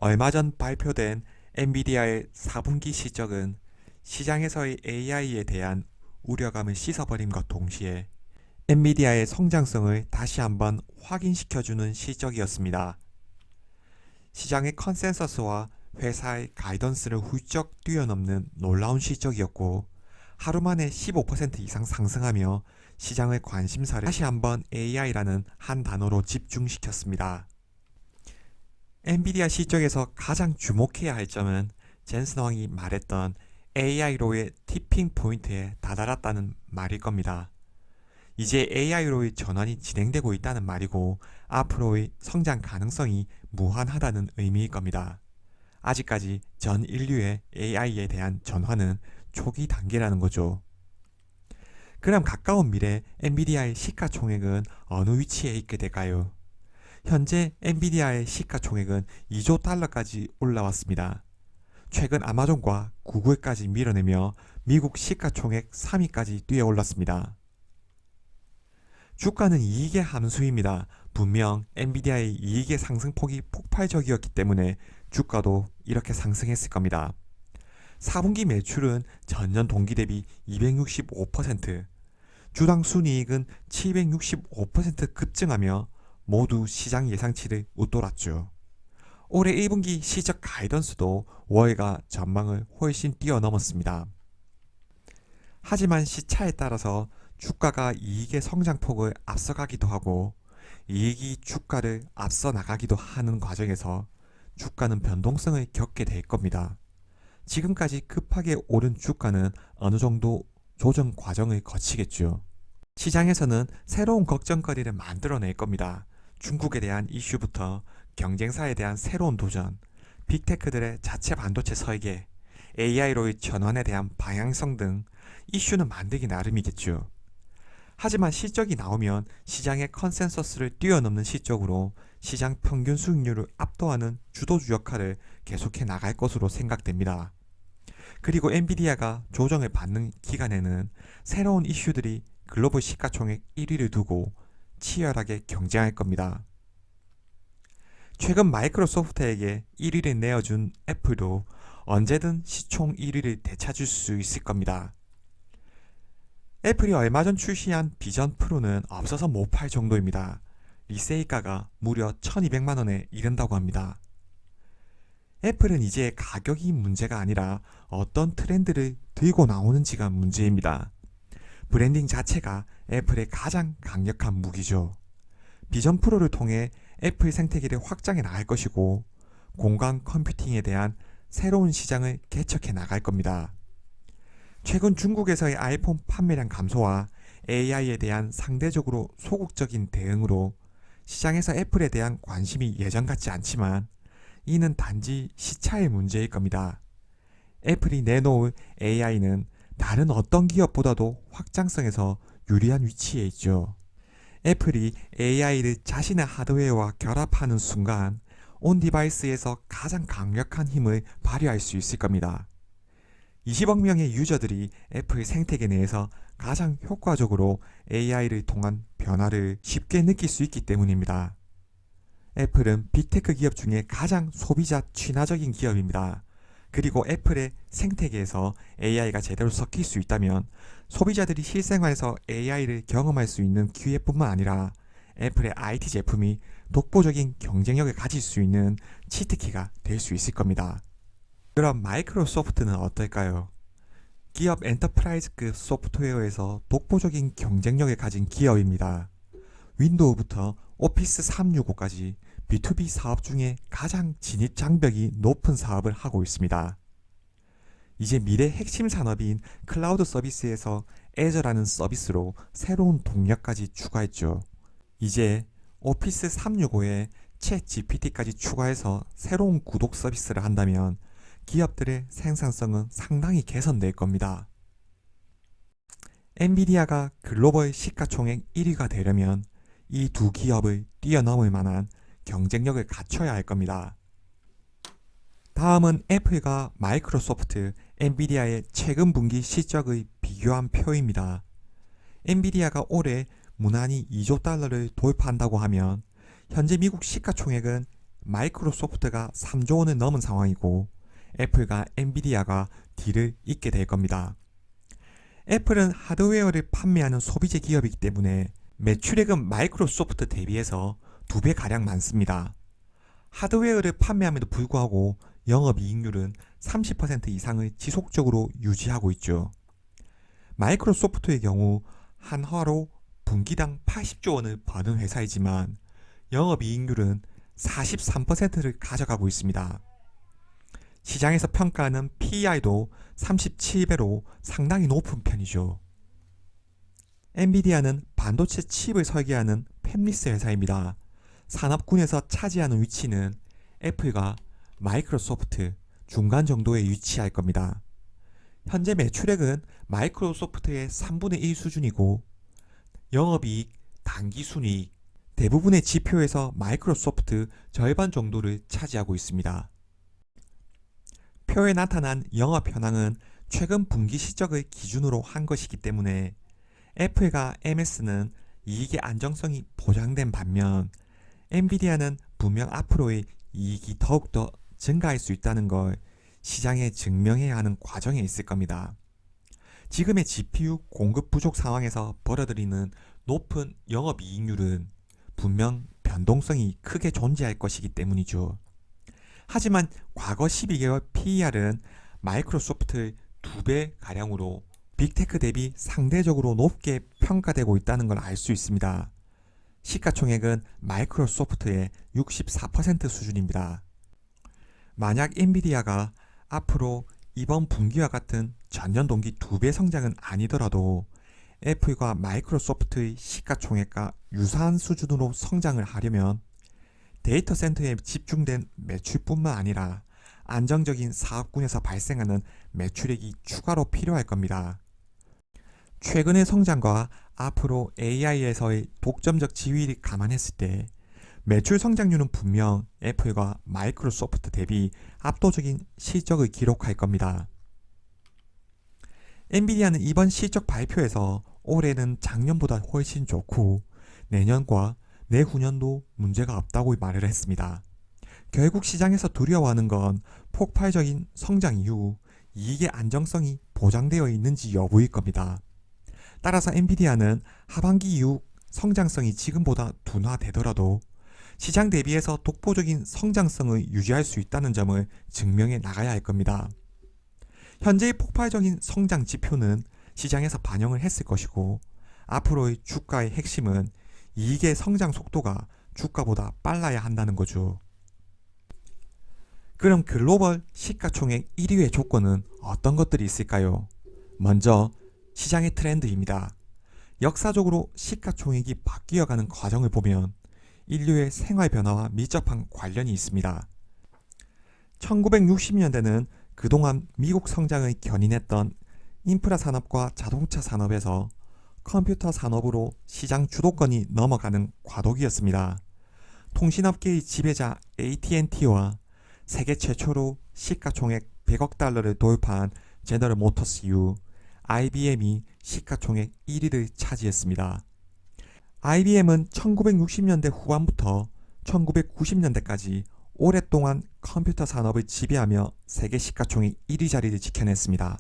얼마 전 발표된 엔비디아의 4분기 실적은 시장에서의 AI에 대한 우려감을 씻어버림과 동시에 엔비디아의 성장성을 다시 한번 확인시켜주는 실적이었습니다. 시장의 컨센서스와 회사의 가이던스를 훌쩍 뛰어넘는 놀라운 실적이었고, 하루 만에 15% 이상 상승하며 시장의 관심사를 다시 한번 AI라는 한 단어로 집중시켰습니다. 엔비디아 실적에서 가장 주목해야 할 점은 젠슨 황이 말했던 AI로의 티핑 포인트에 다다랐다는 말일 겁니다. 이제 AI로의 전환이 진행되고 있다는 말이고, 앞으로의 성장 가능성이 무한하다는 의미일 겁니다. 아직까지 전 인류의 AI에 대한 전환은 초기 단계라는 거죠. 그럼 가까운 미래 엔비디아의 시가총액은 어느 위치에 있게 될까요? 현재 엔비디아의 시가총액은 2조 달러까지 올라왔습니다. 최근 아마존과 구글까지 밀어내며 미국 시가총액 3위까지 뛰어올랐습니다. 주가는 이익의 함수입니다. 분명 엔비디아의 이익의 상승폭이 폭발적이었기 때문에 주가도 이렇게 상승했을 겁니다. 4분기 매출은 전년 동기 대비 265%, 주당 순이익은 765% 급증하며 모두 시장 예상치를 웃돌았죠. 올해 1분기 실적 가이던스도 월가 전망을 훨씬 뛰어넘었습니다. 하지만 시차에 따라서 주가가 이익의 성장폭을 앞서가기도 하고 이익이 주가를 앞서 나가기도 하는 과정에서 주가는 변동성을 겪게 될 겁니다. 지금까지 급하게 오른 주가는 어느 정도 조정 과정을 거치겠죠. 시장에서는 새로운 걱정거리를 만들어낼 겁니다. 중국에 대한 이슈부터 경쟁사에 대한 새로운 도전, 빅테크들의 자체 반도체 설계, AI로의 전환에 대한 방향성 등 이슈는 만들기 나름이겠죠. 하지만 실적이 나오면 시장의 컨센서스를 뛰어넘는 실적으로 시장 평균 수익률을 압도하는 주도주 역할을 계속해 나갈 것으로 생각됩니다. 그리고 엔비디아가 조정을 받는 기간에는 새로운 이슈들이 글로벌 시가총액 1위를 두고 치열하게 경쟁할 겁니다. 최근 마이크로소프트에게 1위를 내어준 애플도 언제든 시총 1위를 되찾을 수 있을 겁니다. 애플이 얼마 전 출시한 비전 프로는 없어서 못 팔 정도입니다. 리세이가가 무려 1200만원에 이른다고 합니다. 애플은 이제 가격이 문제가 아니라 어떤 트렌드를 들고 나오는지가 문제입니다. 브랜딩 자체가 애플의 가장 강력한 무기죠. 비전 프로를 통해 애플 생태계를 확장해 나갈 것이고, 공간 컴퓨팅에 대한 새로운 시장을 개척해 나갈 겁니다. 최근 중국에서의 아이폰 판매량 감소와 AI에 대한 상대적으로 소극적인 대응으로 시장에서 애플에 대한 관심이 예전 같지 않지만, 이는 단지 시차의 문제일 겁니다. 애플이 내놓을 AI는 다른 어떤 기업보다도 확장성에서 유리한 위치에 있죠. 애플이 AI를 자신의 하드웨어와 결합하는 순간 온 디바이스에서 가장 강력한 힘을 발휘할 수 있을 겁니다. 20억 명의 유저들이 애플 생태계 내에서 가장 효과적으로 AI를 통한 변화를 쉽게 느낄 수 있기 때문입니다. 애플은 빅테크 기업 중에 가장 소비자 친화적인 기업입니다. 그리고 애플의 생태계에서 AI가 제대로 섞일 수 있다면 소비자들이 실생활에서 AI를 경험할 수 있는 기회뿐만 아니라 애플의 IT 제품이 독보적인 경쟁력을 가질 수 있는 치트키가 될 수 있을 겁니다. 그럼 마이크로소프트는 어떨까요? 기업 엔터프라이즈급 소프트웨어에서 독보적인 경쟁력을 가진 기업입니다. 윈도우부터 오피스 365까지 B2B 사업 중에 가장 진입 장벽이 높은 사업을 하고 있습니다. 이제 미래 핵심 산업인 클라우드 서비스에서 애저라는 서비스로 새로운 동력까지 추가했죠. 이제 오피스 365에 챗 GPT까지 추가해서 새로운 구독 서비스를 한다면 기업들의 생산성은 상당히 개선될 겁니다. 엔비디아가 글로벌 시가총액 1위가 되려면 이 두 기업을 뛰어넘을 만한 경쟁력을 갖춰야 할 겁니다. 다음은 애플과 마이크로소프트, 엔비디아의 최근 분기 실적의 비교한 표입니다. 엔비디아가 올해 무난히 2조 달러를 돌파한다고 하면 현재 미국 시가총액은 마이크로소프트가 3조 원을 넘은 상황이고 애플과 엔비디아가 뒤를 잇게 될 겁니다. 애플은 하드웨어를 판매하는 소비재 기업이기 때문에 매출액은 마이크로소프트 대비해서 2배가량 많습니다. 하드웨어를 판매함에도 불구하고 영업이익률은 30% 이상을 지속적으로 유지하고 있죠. 마이크로소프트의 경우 한 화로 분기당 80조 원을 버는 회사이지만 영업이익률은 43%를 가져가고 있습니다. 시장에서 평가하는 PER도 37배로 상당히 높은 편이죠. 엔비디아는 반도체 칩을 설계하는 팹리스 회사입니다. 산업군에서 차지하는 위치는 애플과 마이크로소프트 중간 정도에 위치할 겁니다. 현재 매출액은 마이크로소프트의 3분의 1 수준이고 영업이익, 당기순이익, 대부분의 지표에서 마이크로소프트 절반 정도를 차지하고 있습니다. 표에 나타난 영업 현황은 최근 분기 실적을 기준으로 한 것이기 때문에 애플과 MS는 이익의 안정성이 보장된 반면 엔비디아는 분명 앞으로의 이익이 더욱더 증가할 수 있다는 걸 시장에 증명해야 하는 과정에 있을 겁니다. 지금의 GPU 공급 부족 상황에서 벌어들이는 높은 영업이익률은 분명 변동성이 크게 존재할 것이기 때문이죠. 하지만 과거 12개월 PER은 마이크로소프트의 2배가량으로 빅테크 대비 상대적으로 높게 평가되고 있다는 걸 알 수 있습니다. 시가총액은 마이크로소프트의 64% 수준입니다. 만약 엔비디아가 앞으로 이번 분기와 같은 전년 동기 2배 성장은 아니더라도 애플과 마이크로소프트의 시가총액과 유사한 수준으로 성장을 하려면 데이터 센터에 집중된 매출뿐만 아니라 안정적인 사업군에서 발생하는 매출액이 추가로 필요할 겁니다. 최근의 성장과 앞으로 AI에서의 독점적 지위를 감안했을 때 매출 성장률은 분명 애플과 마이크로소프트 대비 압도적인 실적을 기록할 겁니다. 엔비디아는 이번 실적 발표에서 올해는 작년보다 훨씬 좋고 내년과 내후년도 문제가 없다고 말을 했습니다. 결국 시장에서 두려워하는 건 폭발적인 성장 이후 이익의 안정성이 보장되어 있는지 여부일 겁니다. 따라서 엔비디아는 하반기 이후 성장성이 지금보다 둔화되더라도 시장 대비해서 독보적인 성장성을 유지할 수 있다는 점을 증명해 나가야 할 겁니다. 현재의 폭발적인 성장 지표는 시장에서 반영을 했을 것이고 앞으로의 주가의 핵심은 이익의 성장 속도가 주가보다 빨라야 한다는 거죠. 그럼 글로벌 시가총액 1위의 조건은 어떤 것들이 있을까요? 먼저 시장의 트렌드입니다. 역사적으로 시가총액이 바뀌어가는 과정을 보면 인류의 생활 변화와 밀접한 관련이 있습니다. 1960년대는 그동안 미국 성장을 견인했던 인프라 산업과 자동차 산업에서 컴퓨터 산업으로 시장 주도권이 넘어가는 과도기였습니다. 통신업계의 지배자 AT&T와 세계 최초로 시가총액 100억 달러를 돌파한 제너럴 모터스 이후 IBM이 시가총액 1위를 차지했습니다. IBM은 1960년대 후반부터 1990년대까지 오랫동안 컴퓨터 산업을 지배하며 세계 시가총액 1위 자리를 지켜냈습니다.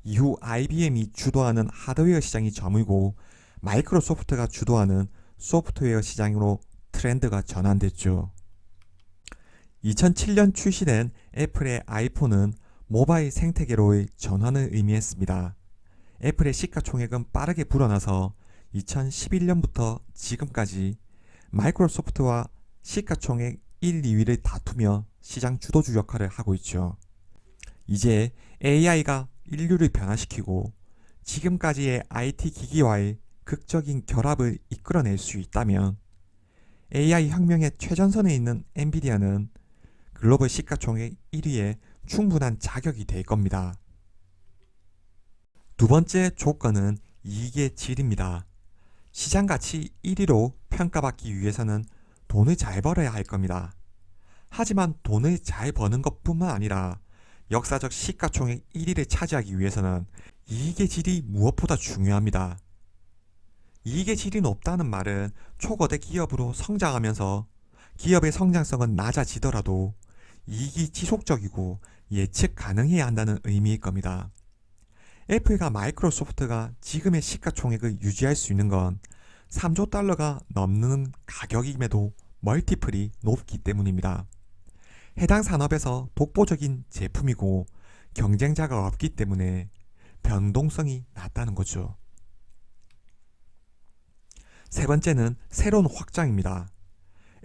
이후 IBM이 주도하는 하드웨어 시장이 저물고 마이크로소프트가 주도하는 소프트웨어 시장으로 트렌드가 전환됐죠. 2007년 출시된 애플의 아이폰은 모바일 생태계로의 전환을 의미했습니다. 애플의 시가총액은 빠르게 불어나서 2011년부터 지금까지 마이크로소프트와 시가총액 1, 2위를 다투며 시장 주도주 역할을 하고 있죠. 이제 AI가 인류를 변화시키고 지금까지의 IT 기기와의 극적인 결합을 이끌어낼 수 있다면 AI 혁명의 최전선에 있는 엔비디아는 글로벌 시가총액 1위에 충분한 자격이 될 겁니다. 두 번째 조건은 이익의 질입니다. 시장가치 1위로 평가받기 위해서는 돈을 잘 벌어야 할 겁니다. 하지만 돈을 잘 버는 것뿐만 아니라 역사적 시가총액 1위를 차지하기 위해서는 이익의 질이 무엇보다 중요합니다. 이익의 질이 높다는 말은 초거대 기업으로 성장하면서 기업의 성장성은 낮아지더라도 이익이 지속적이고 예측 가능해야 한다는 의미일 겁니다. 애플과 마이크로소프트가 지금의 시가총액을 유지할 수 있는 건 3조 달러가 넘는 가격임에도 멀티플이 높기 때문입니다. 해당 산업에서 독보적인 제품이고 경쟁자가 없기 때문에 변동성이 낮다는 거죠. 세 번째는 새로운 확장입니다.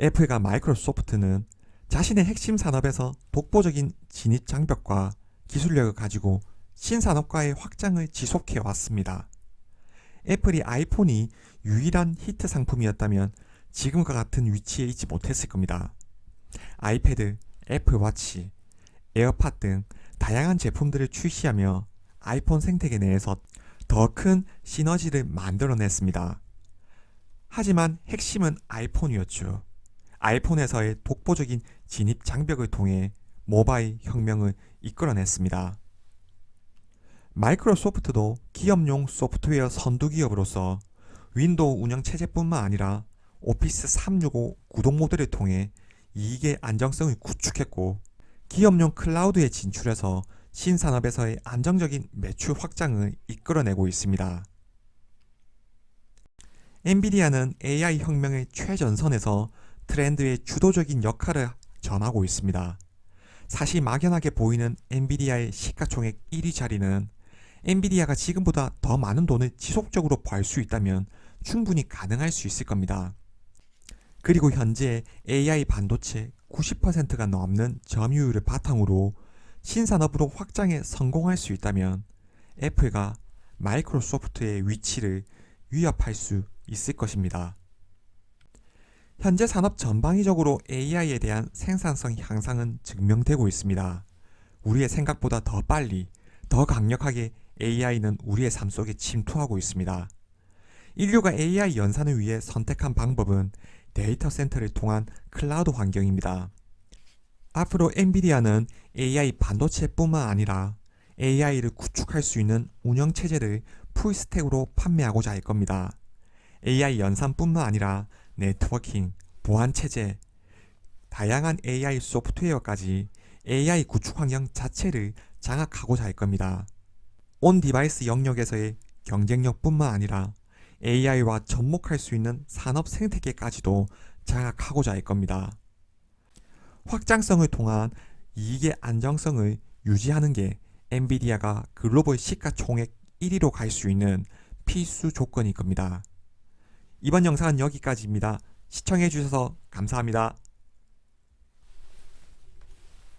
애플과 마이크로소프트는 자신의 핵심 산업에서 독보적인 진입 장벽과 기술력을 가지고 신산업과의 확장을 지속해 왔습니다. 애플이 아이폰이 유일한 히트 상품이었다면 지금과 같은 위치에 있지 못했을 겁니다. 아이패드, 애플워치, 에어팟 등 다양한 제품들을 출시하며 아이폰 생태계 내에서 더 큰 시너지를 만들어냈습니다. 하지만 핵심은 아이폰이었죠. 아이폰에서의 독보적인 진입 장벽을 통해 모바일 혁명을 이끌어냈습니다. 마이크로소프트도 기업용 소프트웨어 선두기업으로서 윈도우 운영체제뿐만 아니라 오피스 365 구동 모델을 통해 이익의 안정성을 구축했고 기업용 클라우드에 진출해서 신산업에서의 안정적인 매출 확장을 이끌어내고 있습니다. 엔비디아는 AI 혁명의 최전선에서 트렌드의 주도적인 역할을 점하고 있습니다. 사실 막연하게 보이는 엔비디아의 시가총액 1위 자리는 엔비디아가 지금보다 더 많은 돈을 지속적으로 벌 수 있다면 충분히 가능할 수 있을 겁니다. 그리고 현재 AI 반도체 90%가 넘는 점유율을 바탕으로 신산업으로 확장에 성공할 수 있다면 애플과 마이크로소프트의 위치를 위협할 수 있을 것입니다. 현재 산업 전방위적으로 AI에 대한 생산성 향상은 증명되고 있습니다. 우리의 생각보다 더 빨리, 더 강력하게 AI는 우리의 삶 속에 침투하고 있습니다. 인류가 AI 연산을 위해 선택한 방법은 데이터 센터를 통한 클라우드 환경입니다. 앞으로 엔비디아는 AI 반도체뿐만 아니라 AI를 구축할 수 있는 운영체제를 풀스택으로 판매하고자 할 겁니다. AI 연산뿐만 아니라 네트워킹, 보안체제, 다양한 AI 소프트웨어까지 AI 구축 환경 자체를 장악하고자 할 겁니다. 온 디바이스 영역에서의 경쟁력뿐만 아니라 AI와 접목할 수 있는 산업 생태계까지도 장악하고자 할 겁니다. 확장성을 통한 이익의 안정성을 유지하는 게 엔비디아가 글로벌 시가총액 1위로 갈 수 있는 필수 조건일 겁니다. 이번 영상은 여기까지입니다. 시청해주셔서 감사합니다.